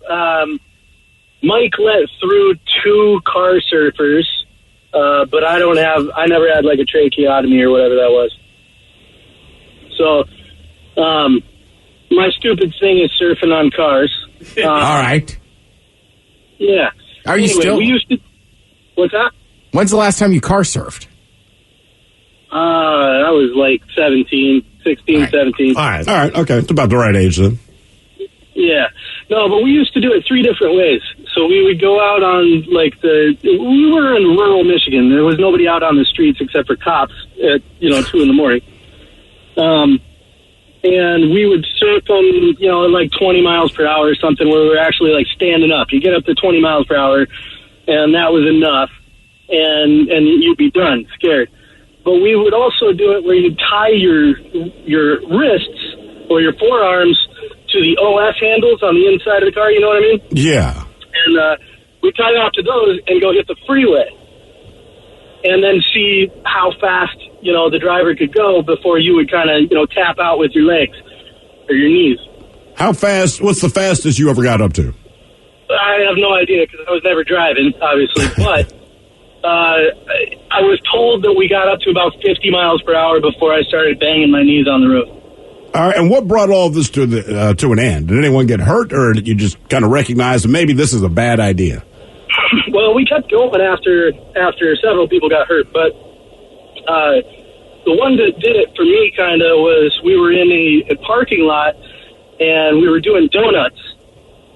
Mike let through 2 car surfers, but I never had like a tracheotomy or whatever that was. So, my stupid thing is surfing on cars.
All right.
Yeah.
Are you still?
We used to. What's that?
When's the last time you car surfed?
I was like 17. 16, 17.
All right. Okay. It's about the right age then.
Yeah. No, but we used to do it 3 different ways. So we would go out on, like, we were in rural Michigan. There was nobody out on the streets except for cops at, 2 in the morning. And we would surf them, at like 20 miles per hour or something where we were actually, like, standing up. You get up to 20 miles per hour, and that was enough. And you'd be done, scared. But we would also do it where you tie your wrists or your forearms to the OS handles on the inside of the car, you know what I mean?
Yeah.
And we tie off to those and go hit the freeway. And then see how fast, the driver could go before you would kind of, tap out with your legs or your knees.
How fast, what's the fastest you ever got up to?
I have no idea because I was never driving, obviously, but... I was told that we got up to about 50 miles per hour before I started banging my knees on the roof.
All right, and what brought all of this to an end? Did anyone get hurt, or did you just kind of recognize that maybe this is a bad idea?
Well, we kept going after several people got hurt, but the one that did it for me kind of was we were in a parking lot, and we were doing donuts.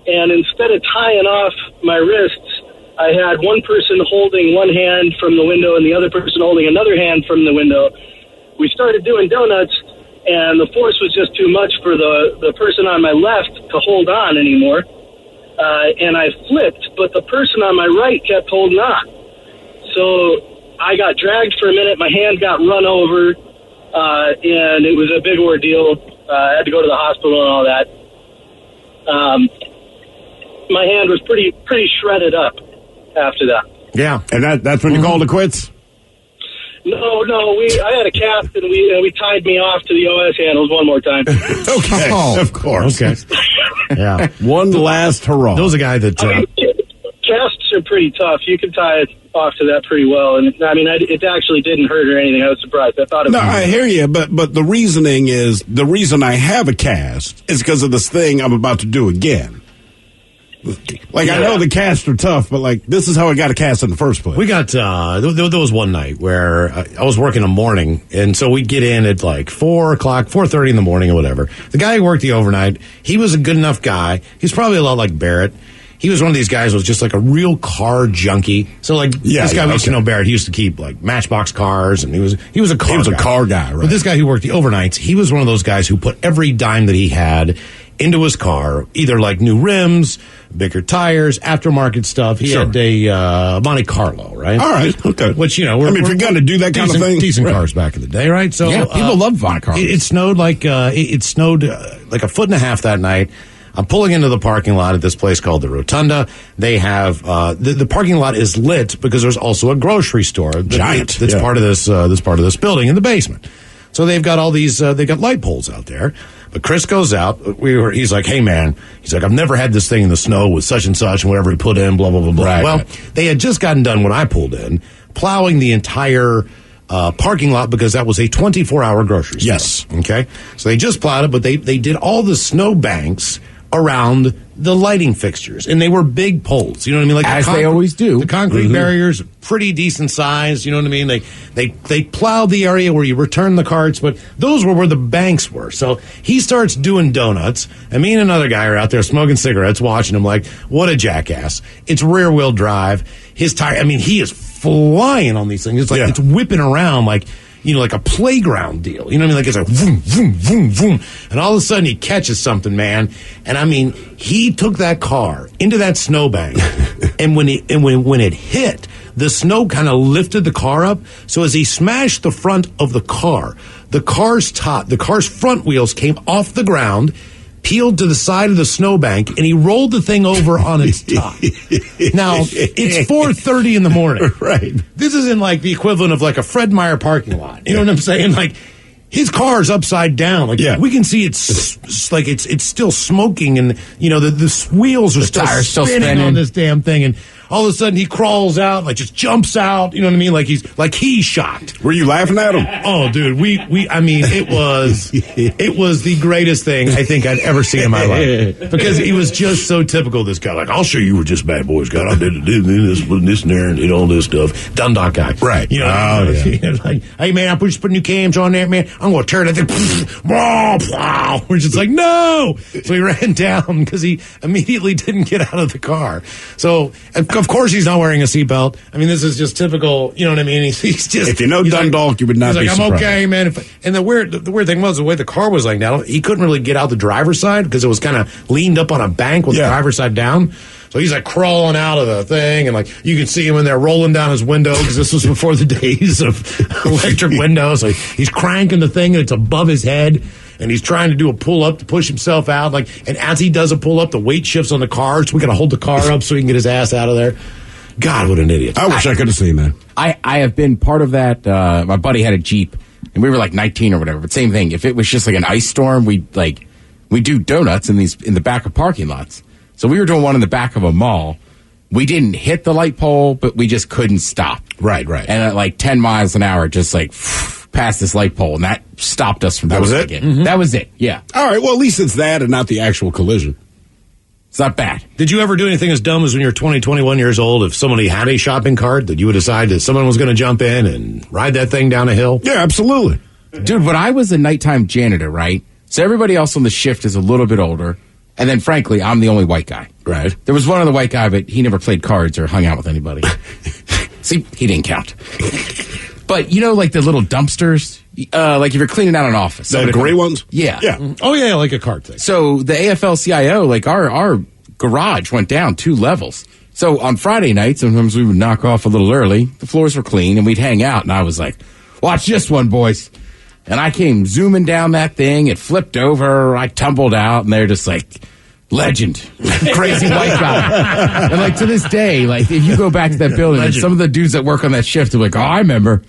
And instead of tying off my wrists, I had one person holding one hand from the window and the other person holding another hand from the window. We started doing donuts, and the force was just too much for the person on my left to hold on anymore. And I flipped, but the person on my right kept holding on. So I got dragged for a minute. My hand got run over, and it was a big ordeal. I had to go to the hospital and all that. My hand was pretty shredded up after that.
Yeah, and that's when you called it quits?
No, I had a cast, and we tied me off to the OS handles one more time.
Okay, of course.
Okay. Yeah.
One last hurrah.
There was a guy that...
casts are pretty tough. You can tie it off to that pretty well. And I mean, it actually didn't hurt or anything. I was surprised. I thought it was...
No, I hear you, but the reasoning is, the reason I have a cast is because of this thing I'm about to do again. Like, I know the casts are tough, but, like, this is how I got a cast in the first place.
We got, there was one night where I was working in the morning, and so we'd get in at, like, 4:30 in the morning or whatever. The guy who worked the overnight, he was a good enough guy. He's probably a lot like Barrett. He was one of these guys who was just, like, a real car junkie. So, like, this guy we used to know, Barrett, he used to keep, like, Matchbox cars, and he was a car guy.
He was a car guy, right?
But this guy who worked the overnights, he was one of those guys who put every dime that he had into his car, either like new rims, bigger tires, aftermarket stuff. He had a Monte Carlo, right?
All right, okay.
Which, if
you're going to do that kind of thing,
decent cars back in the day, right? So
yeah, people love Monte Carlo.
It snowed like a foot and a half that night. I'm pulling into the parking lot at this place called the Rotunda. They have the parking lot is lit because there's also a grocery store that's part of this building in the basement. So they've got all these they got light poles out there. But Chris goes out. He's like, hey man, he's like, I've never had this thing in the snow with such and such and whatever he put in, blah blah blah blah.
Right,
well,
right.
they had just gotten done when I pulled in, plowing the entire parking lot because that was a 24-hour grocery store.
Yes.
Okay. So they just plowed it, but they did all the snow banks around the lighting fixtures, and they were big poles. You know what I mean? Like
as they always do.
The concrete barriers, pretty decent size. You know what I mean? They plowed the area where you return the carts, but those were where the banks were. So he starts doing donuts, and me and another guy are out there smoking cigarettes, watching him like, what a jackass! It's rear wheel drive. His tire. I mean, he is flying on these things. It's like it's whipping around like. You know, like a playground deal. You know what I mean? Like it's like vroom, vroom, vroom, vroom. And all of a sudden he catches something, man. And I mean, he took that car into that snowbank. And when it hit, the snow kind of lifted the car up. So as he smashed the front of the car's front wheels came off the ground, peeled to the side of the snowbank, and he rolled the thing over on its top. Now, it's 4:30 in the morning.
Right.
This isn't like the equivalent of like a Fred Meyer parking lot. You know what I'm saying? Like, his car's upside down. Like, we can see it's like it's still smoking, and you know the wheels are still spinning on this damn thing, and all of a sudden he crawls out, like just jumps out. You know what I mean? Like he's shocked.
Were you laughing at him?
Oh, dude, I mean, it was the greatest thing I think I'd ever seen in my life because he was just so typical of this guy. Like, I'll show you what just bad boys got. I did this, putting this in there, and did all this stuff. Dundalk guy,
right?
You know, like, hey man, I just put new cams on there, man. I'm gonna tear that thing. We're just like, no. So he ran down because he immediately didn't get out of the car. So of course he's not wearing a seatbelt. I mean, this is just typical. You know what I mean? He's just.
If you know Dundalk, like, you would not be surprised.
I'm okay, man. And the weird thing was the way the car was laying down. He couldn't really get out the driver's side because it was kind of leaned up on a bank with the driver's side down. So he's like crawling out of the thing, and like you can see him in there rolling down his window because this was before the days of electric windows. So he's cranking the thing, and it's above his head, and he's trying to do a pull up to push himself out. Like, and as he does a pull up, the weight shifts on the car, so we got to hold the car up so he can get his ass out of there. God, what an idiot!
I wish I could have seen that.
I have been part of that. My buddy had a Jeep, and we were like 19 or whatever. But same thing. If it was just like an ice storm, we do donuts in the back of parking lots. So we were doing one in the back of a mall. We didn't hit the light pole, but we just couldn't stop.
Right.
And at like 10 miles an hour, just like past this light pole, and that stopped us from.
That was it.
Mm-hmm. That was it. Yeah.
All right. Well, at least it's that and not the actual collision.
It's not bad.
Did you ever do anything as dumb as when you're 20, 21 years old, if somebody had a shopping cart, that you would decide that someone was going to jump in and ride that thing down a hill?
Yeah, absolutely.
Dude, when I was a nighttime janitor, right? So everybody else on the shift is a little bit older. And then, frankly, I'm the only white guy.
Right.
There was one other white guy, but he never played cards or hung out with anybody. See, he didn't count. But, you know, like the little dumpsters? Like if you're cleaning out an office.
The gray ones?
Yeah.
Oh, yeah, like a cart thing.
So the AFL-CIO, like our garage went down 2 levels. So on Friday night, sometimes we would knock off a little early. The floors were clean, and we'd hang out. And I was like, watch this one, boys. And I came zooming down that thing. It flipped over. I tumbled out, and they're just like, legend, crazy white guy. And like to this day, like if you go back to that building, and some of the dudes that work on that shift are like, oh, I remember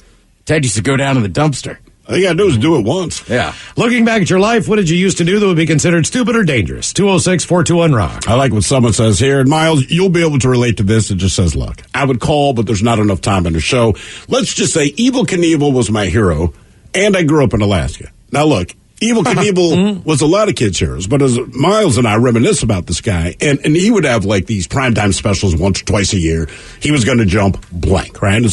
Ted used to go down to the dumpster.
All you got to do is do it once.
Yeah.
Looking back at your life, what did you used to do that would be considered stupid or dangerous? 206-421-ROCK.
I like what someone says here. And Miles, you'll be able to relate to this. It just says, look, I would call, but there's not enough time in the show. Let's just say Evel Knievel was my hero, and I grew up in Alaska. Now, look, Evel Knievel was a lot of kids' heroes, but as Miles and I reminisce about this guy, and he would have like these primetime specials once or twice a year. He was going to jump blank, right?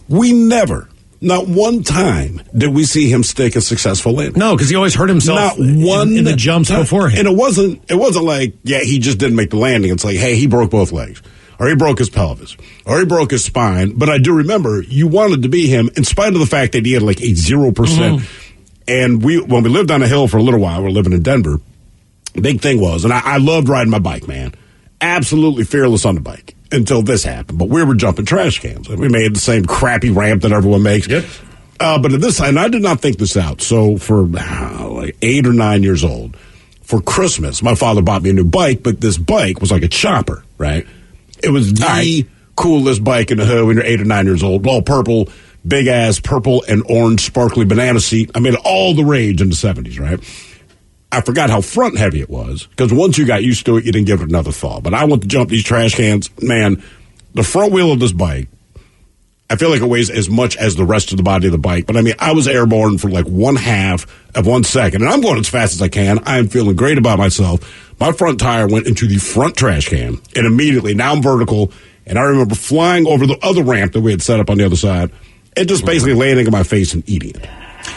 We never... Not one time did we see him stick a successful landing.
No, because he always hurt himself in the jumps beforehand.
And it wasn't like, yeah, he just didn't make the landing. It's like, hey, he broke both legs. Or he broke his pelvis. Or he broke his spine. But I do remember you wanted to be him in spite of the fact that he had like a 0%. And when we lived on a hill for a little while, we're living in Denver, big thing was, and I loved riding my bike, man. Absolutely fearless on the bike. Until this happened, but we were jumping trash cans. We made the same crappy ramp that everyone makes.
Yep.
But at this time, I did not think this out. So for like 8 or 9 years old, for Christmas. My father bought me a new bike, but this bike was like a chopper, right? It was the coolest bike in the hood when you're 8 or 9 years old. All purple, big ass purple and orange sparkly banana seat. I mean, all the rage in the 70s, right? I forgot how front heavy it was, because once you got used to it, you didn't give it another thought. But I went to jump these trash cans. Man, the front wheel of this bike, I feel like it weighs as much as the rest of the body of the bike. But I mean, I was airborne for like 1/2 of 1 second. And I'm going as fast as I can. I am feeling great about myself. My front tire went into the front trash can. And immediately, now I'm vertical. And I remember flying over the other ramp that we had set up on the other side. And just basically landing in my face and eating it.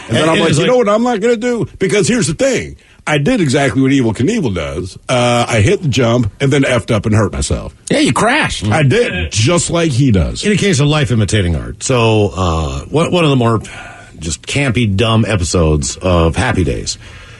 And then I'm like, you know what I'm not going to do? Because here's the thing. I did exactly what Evel Knievel does. I hit the jump and then effed up and hurt myself.
Yeah, you crashed.
I did, just like he does.
In a case of life imitating art. So, one of the more just campy, dumb episodes of Happy Days.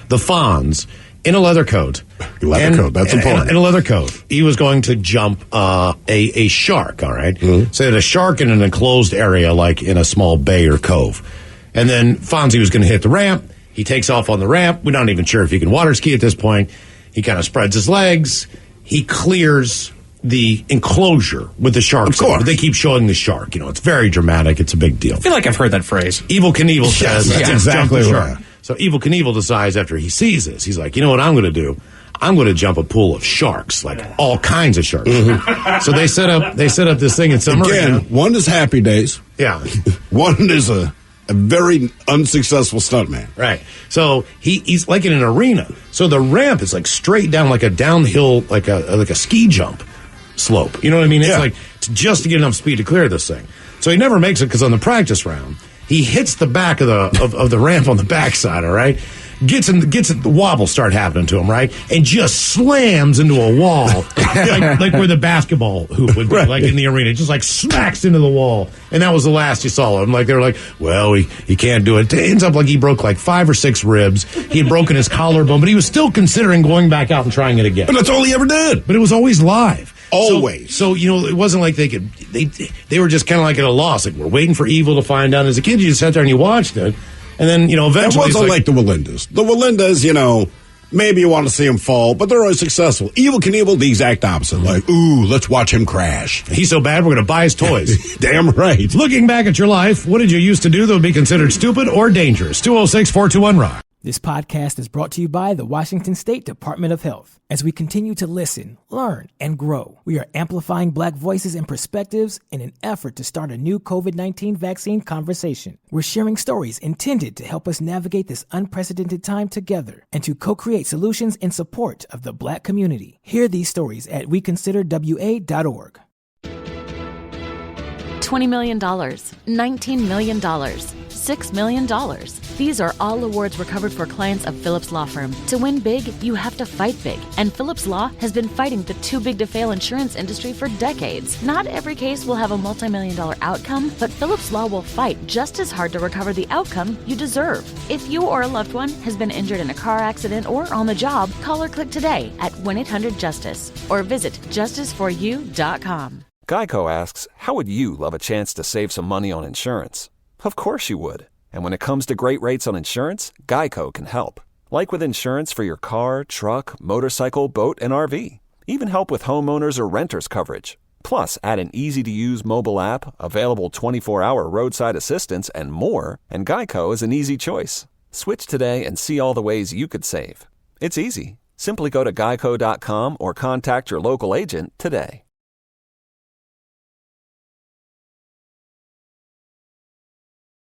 The Fonz, in a leather coat.
That's important.
In a leather coat. He was going to jump a shark, all right? Mm-hmm. So, a shark in an enclosed area, like in a small bay or cove. And then Fonzie was going to hit the ramp. He takes off on the ramp. We're not even sure if he can water ski at this point. He kind of spreads his legs. He clears the enclosure with the shark. Of course. They keep showing the shark. You know, it's very dramatic. It's a big deal.
I feel like I've heard that phrase.
Evel Knievel says,
that's exactly
jump the
right.
shark. So Evel Knievel decides after he sees this, he's like, you know what I'm going to do? I'm going to jump a pool of sharks, like all kinds of sharks. Mm-hmm. So they set up this thing in summer.
Again, one is Happy Days.
Yeah.
One is a very unsuccessful stuntman.
Right. So he's like in an arena. So the ramp is like straight down, like a downhill, like a ski jump slope. You know what I mean? It's like just to get enough speed to clear this thing. So he never makes it because on the practice round, he hits the back of the ramp on the backside, all right? Gets the wobble start happening to him, right? And just slams into a wall, like where the basketball hoop would be, like in the arena. Just like smacks into the wall. And that was the last you saw of him. Like they were like, well, he can't do it. It ends up like he broke like 5 or 6 ribs. He had broken his collarbone, but he was still considering going back out and trying it again.
But that's all he ever did.
But it was always live.
Always.
So you know, it wasn't like they were just kind of like at a loss. Like, we're waiting for Evel to find out. As a kid, you just sat there and you watched it. And then, you know, eventually...
It wasn't like the Wallendas. The Wallendas, you know, maybe you want to see him fall, but they're always successful. Evel Knievel, the exact opposite. Like, ooh, let's watch him crash.
He's so bad, we're going to buy his toys.
Damn right.
Looking back at your life, what did you used to do that would be considered stupid or dangerous? 206-421-ROCK.
This podcast is brought to you by the Washington State Department of Health. As we continue to listen, learn, and grow, we are amplifying Black voices and perspectives in an effort to start a new COVID-19 vaccine conversation. We're sharing stories intended to help us navigate this unprecedented time together and to co-create solutions in support of the Black community. Hear these stories at weconsiderwa.org.
$20 million, $19 million, $6 million. These are all awards recovered for clients of Phillips Law Firm. To win big, you have to fight big. And Phillips Law has been fighting the too big to fail insurance industry for decades. Not every case will have a multi-million-dollar outcome, but Phillips Law will fight just as hard to recover the outcome you deserve. If you or a loved one has been injured in a car accident or on the job, call or click today at 1-800-JUSTICE or visit justiceforyou.com.
Geico asks, how would you love a chance to save some money on insurance? Of course you would. And when it comes to great rates on insurance, Geico can help. Like with insurance for your car, truck, motorcycle, boat, and RV. Even help with homeowners or renters coverage. Plus, add an easy-to-use mobile app, available 24-hour roadside assistance, and more, and Geico is an easy choice. Switch today and see all the ways you could save. It's easy. Simply go to geico.com or contact your local agent today.